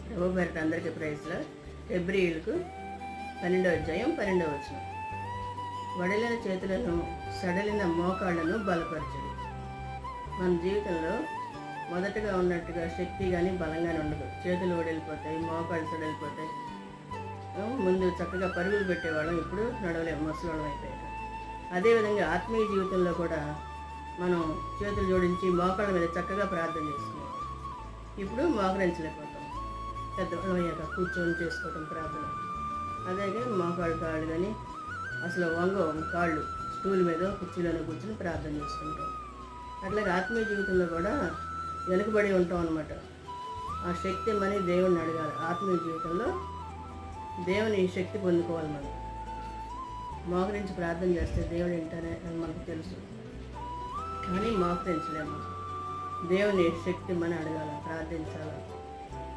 ప్రభు పేరిట అందరికీ ప్రైజ్లో. హెబ్రీయులకు 12వ అధ్యాయం 12వ వచనం. వడలిన చేతులను సడలిన మోకాళ్లను బలపరచడు. మన జీవితంలో మొదటగా ఉన్నట్టుగా శక్తి కానీ బలం కానీ ఉండదు. చేతులు వడిలిపోతాయి, మోకాళ్ళు సడలిపోతాయి. ముందు చక్కగా పరుగులు పెట్టేవాళ్ళం, ఇప్పుడు నడవలేము, ముసలోళ్ళం అయిపోయారు. అదేవిధంగా ఆత్మీయ జీవితంలో కూడా మనం చేతులు జోడించి మోకాళ్ళ మీద చక్కగా ప్రార్థన చేసుకునేవాళ్ళం. ఇప్పుడు మోకరించలేకపోతాం. పెద్దవాళ్ళం అయ్యాక కూర్చొని చేసుకోవటం ప్రార్థన. అలాగే మోకాళ్ళు కాళ్ళు కానీ అసలు కాళ్ళు స్టూల్ మీద కుర్చీలోనే కూర్చొని ప్రార్థన చేసుకుంటాం. అట్లాగే ఆత్మీయ జీవితంలో కూడా వెనుకబడి ఉంటాం అన్నమాట. ఆ శక్తి మని దేవుణ్ణి అడగాలి. ఆత్మీయ జీవితంలో దేవుని శక్తి పొందుకోవాలి. మనం మోకరించి ప్రార్థన చేస్తే దేవుడు వింటానే అని మనకు తెలుసు, కానీ మోకరించలేము. దేవుని శక్తి మనం అడగాలి, ప్రార్థించాలి.